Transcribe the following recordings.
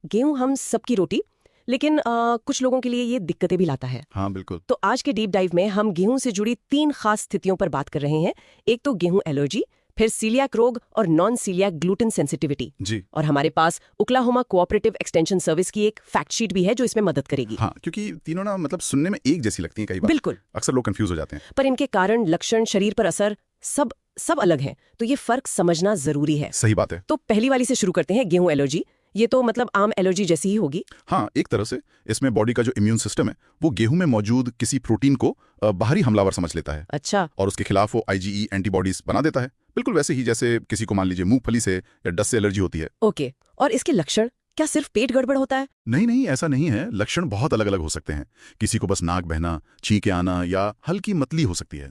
गेहूं हम सबकी रोटी, लेकिन कुछ लोगों के लिए ये दिक्कतें भी लाता है। हाँ बिल्कुल। तो आज के डीप डाइव में हम गेहूं से जुड़ी 3 खास स्थितियों पर बात कर रहे हैं। एक तो गेहूं एलर्जी, फिर सीलियाक रोग और नॉन सीलियाक ग्लूटेन सेंसिटिविटी। जी और हमारे पास ओक्लाहोमा कोऑपरेटिव एक्सटेंशन सर्विस की एक फैक्ट शीट भी है जो इसमें मदद करेगी। हाँ, क्योंकि तीनों ना मतलब सुनने में एक जैसी लगती हैं कई बार। बिल्कुल। अक्सर लोग कंफ्यूज हो जाते हैं। पर इनके कारण, लक्षण, शरीर पर असर सब अलग हैं, तो ये फर्क समझना जरूरी है। सही बात है। तो पहली वाली से शुरू करते हैं, गेहूं एलर्जी। ये तो मतलब आम एलर्जी जैसी ही होगी। हाँ, एक तरह से इसमें बॉडी का जो इम्यून सिस्टम है वो गेहूं में मौजूद किसी प्रोटीन को बाहरी हमलावर समझ लेता है। अच्छा। और उसके खिलाफ वो आईजीई एंटीबॉडीज बना देता है, बिल्कुल वैसे ही जैसे किसी को मान लीजिए मूंगफली से या डस्ट से एलर्जी होती है। ओके। और इसके लक्षण क्या सिर्फ पेट गड़बड़ होता है? नहीं नहीं, ऐसा नहीं है। लक्षण बहुत अलग अलग हो सकते हैं। किसी को बस नाक बहना, छींके आना या हल्की मतली हो सकती है।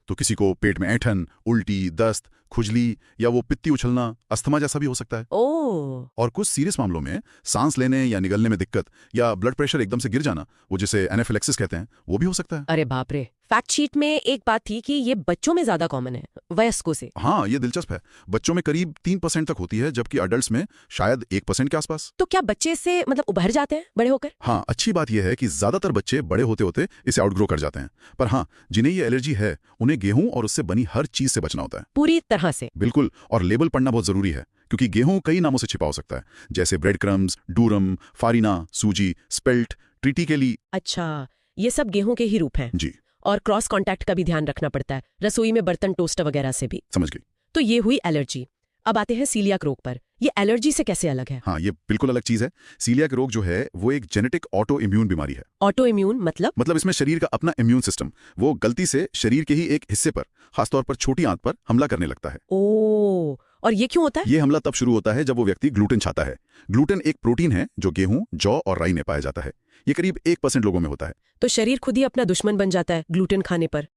तो किसी को पेट में ऐंठन, उल्टी, दस्त, खुजली या वो पित्ती उछलना, अस्थमा जैसा भी हो सकता है। ओह। और कुछ सीरियस मामलों में सांस लेने या निगलने में दिक्कत या ब्लड प्रेशर एकदम से गिर जाना, वो जिसे एनाफिलेक्सिस कहते हैं, वो भी हो सकता है। अरे बाप रे। फैक्ट शीट में एक बात थी कि ये बच्चों में ज्यादा कॉमन है, वयस्कों से। हाँ, ये दिलचस्प है। बच्चों में करीब 3% तक होती है, जबकि अडल्ट्स में शायद 1% के आसपास। तो क्या बच्चे इससे मतलब उभर जाते हैं बड़े होकर? हाँ, अच्छी बात यह है कि ज्यादातर बच्चे बड़े होते होते इसे आउटग्रो कर जाते हैं। पर हाँ, जिन्हें ये एलर्जी है उन्हें गेहूं और उससे बनी हर चीज से बचना होता है। पूरी तरह से? बिल्कुल। और लेबल पढ़ना बहुत जरूरी है, क्योंकि गेहूं कई नामों से छिपा हो सकता है, जैसे ब्रेड क्रम्स, डूरम, फारिना, सूजी, स्पेल्ट, ट्रिटिकेली। अच्छा, ये सब गेहूं के ही रूप हैं। जी और क्रॉस कांटेक्ट का भी ध्यान रखना पड़ता है, रसोई में बर्तन, टोस्टर वगैरह से भी। समझ गई। तो ये हुई एलर्जी। अब आते हैं सीलियाक रोग पर। ये एलर्जी से कैसे अलग है? हाँ, ये बिल्कुल अलग चीज है। सीलियाक रोग जो है वो एक जेनेटिक ऑटो इम्यून बीमारी है। ऑटो इम्यून मतलब इसमें शरीर का अपना इम्यून सिस्टम वो गलती से शरीर के ही एक हिस्से पर, खासतौर पर छोटी आंत पर हमला करने लगता है। ओ, और ये क्यों होता है? ये हमला तब शुरू होता है जब वो व्यक्ति ग्लूटेन खाता है। ग्लूटेन एक प्रोटीन है जो गेहूं, जौ और राई में पाया जाता है। ये करीब 1% लोगों में होता है। तो शरीर खुद ही अपना दुश्मन बन जाता है ग्लूटेन खाने पर।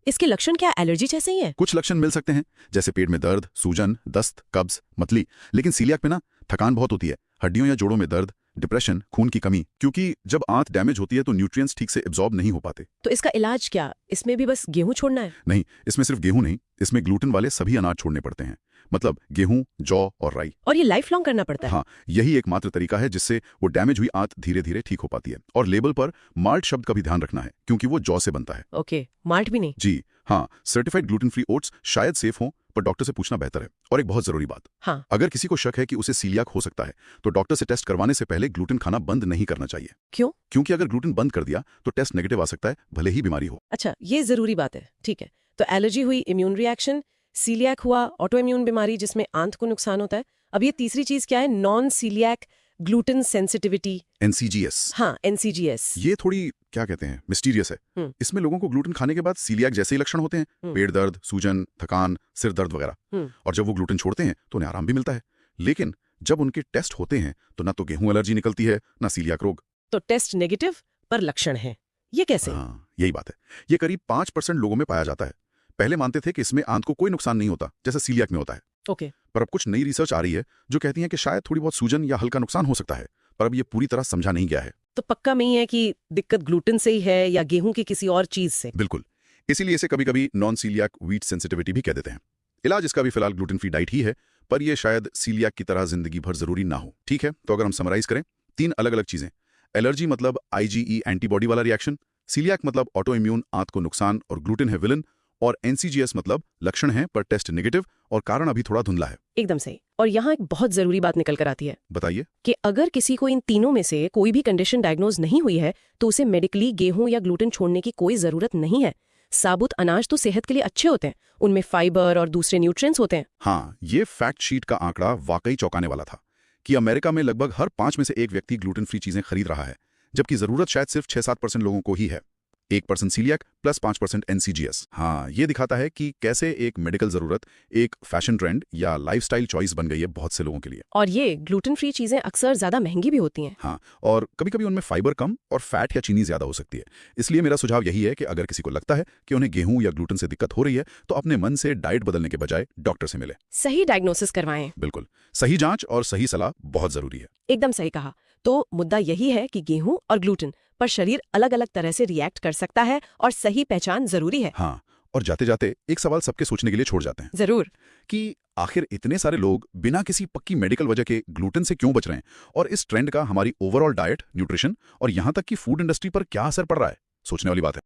इसके लक्षण क्या एलर्जी जैसे ही हैं? कुछ लक्षण मिल सकते हैं, जैसे पेट में दर्द, सूजन, दस्त, कब्ज, मतली। लेकिन सीलियाक में ना थकान बहुत होती है, हड्डियों या जोड़ों में दर्द, डिप्रेशन, खून की कमी, क्योंकि जब आंत डैमेज होती है तो न्यूट्रिएंट्स ठीक से एब्जॉर्ब नहीं हो पाते। तो इसका इलाज क्या? इसमें भी बस गेहूं छोड़ना है? नहीं, इसमें सिर्फ गेहूं नहीं, इसमें ग्लूटेन वाले सभी अनाज छोड़ने पड़ते हैं। मतलब गेहूं, जौ और राई। और ये लाइफ लॉन्ग करना पड़ता है? हाँ, यही एकमात्र तरीका है जिससे वो डैमेज हुई आंत धीरे धीरे ठीक हो पाती है। और लेबल पर माल्ट शब्द का भी ध्यान रखना है, क्योंकि वो जौ से बनता है। ओके, माल्ट भी नहीं? जी हाँ, सर्टिफाइड ग्लूटेन फ्री ओट्स शायद सेफ हों, पर डॉक्टर से पूछना बेहतर है। और एक बहुत जरूरी बात, हाँ। अगर किसी को शक है कि उसे सीलियाक हो सकता है तो डॉक्टर से टेस्ट करवाने से पहले ग्लूटेन खाना बंद नहीं करना चाहिए। क्यों? क्योंकि अगर ग्लूटेन बंद कर दिया तो टेस्ट नेगेटिव आ सकता है, भले ही बीमारी हो। अच्छा, ये जरूरी बात है। ठीक है, तो एलर्जी हुई, इम्यून रिएक्शन, सीलियाक हुआ, ऑटो इम्यून बीमारी जिसमें आंत को नुकसान होता है। अब ये तीसरी चीज क्या है? Non celiac gluten sensitivity, NCGS। हाँ, NCGS। ये थोड़ी क्या कहते हैं, मिस्टीरियस है। इसमें लोगों को ग्लूटेन खाने के बाद सीलियाक जैसे ही लक्षण होते हैं, पेट दर्द, सूजन, थकान, सिर दर्द वगैरह। और जब वो ग्लूटेन छोड़ते हैं तो उन्हें आराम भी मिलता है। लेकिन जब उनके टेस्ट होते हैं तो ना तो गेहूं एलर्जी निकलती है, ना सीलियाक रोग। तो टेस्ट नेगेटिव पर लक्षण है, ये कैसे? हाँ, यही बात है। ये करीब 5% लोगों में पाया जाता है। पहले मानते थे कि इसमें आंत को कोई नुकसान नहीं होता, जैसे सीलियाक में होता है। ओके। पर अब कुछ नई रिसर्च आ रही है जो कहती है कि शायद थोड़ी बहुत सूजन या हल्का नुकसान हो सकता है, पर अब ये पूरी तरह समझा नहीं गया है। तो पक्का नहीं है कि दिक्कत ग्लूटेन से ही है या गेहूं की किसी और चीज से? बिल्कुल, इसीलिए इसे कभी कभी नॉन सीलियाक व्हीट सेंसिटिविटी भी कह देते हैं। इलाज इसका भी फिलहाल ग्लूटेन फ्री डाइट ही है, पर यह शायद सीलियाक की तरह जिंदगी भर जरूरी ना हो। ठीक है, तो अगर हम समराइज करें, 3 अलग अलग चीजें। एलर्जी मतलब आईजीई एंटीबॉडी वाला रिएक्शन, सीलियाक मतलब ऑटो इम्यून, आंत को नुकसान और ग्लूटेन है विलन, और NCGS मतलब लक्षण है पर टेस्ट नेगेटिव और कारण अभी थोड़ा धुंधला है। एकदम सही। और यहाँ एक बहुत जरूरी बात निकल कर आती है। बताइए। कि अगर किसी को इन तीनों में से कोई भी कंडीशन डायग्नोज नहीं हुई है तो उसे मेडिकली गेहूं या ग्लूटेन छोड़ने की कोई जरूरत नहीं है। साबुत अनाज तो सेहत के लिए अच्छे होते हैं, उनमें फाइबर और दूसरे न्यूट्रिएंट्स होते हैं। हाँ, ये फैक्ट शीट का आंकड़ा वाकई चौंकाने वाला था कि अमेरिका में लगभग हर 5 में से एक व्यक्ति ग्लूटेन फ्री चीजें खरीद रहा है, जबकि जरूरत शायद सिर्फ 6-7% लोगों को ही है। 1% सीलियाक प्लस 5% NCGS। हाँ, ये दिखाता है कि कैसे एक मेडिकल जरूरत एक फैशन ट्रेंड या लाइफस्टाइल चॉइस बन गई है बहुत से लोगों के लिए। और ये ग्लूटेन फ्री चीजें अक्सर ज्यादा महंगी भी होती हैं। हाँ, और कभी कभी उनमें फाइबर कम और फैट या चीनी ज्यादा हो सकती है। इसलिए मेरा सुझाव यही है कि अगर किसी को लगता है कि उन्हें गेहूं या ग्लूटेन से दिक्कत हो रही है तो अपने मन से डाइट बदलने के बजाय डॉक्टर से मिले। सही डायग्नोसिस करवाएं। बिल्कुल, सही जांच और सही सलाह बहुत जरूरी है। एकदम सही कहा। तो मुद्दा यही है कि गेहूं और ग्लूटेन पर शरीर अलग अलग तरह से रिएक्ट कर सकता है और सही पहचान जरूरी है। हाँ, और जाते जाते एक सवाल सबके सोचने के लिए छोड़ जाते हैं जरूर। कि आखिर इतने सारे लोग बिना किसी पक्की मेडिकल वजह के ग्लूटेन से क्यों बच रहे हैं और इस ट्रेंड का हमारी ओवरऑल डाइट, न्यूट्रिशन और यहाँ तक कि फूड इंडस्ट्री पर क्या असर पड़ रहा है? सोचने वाली बात है।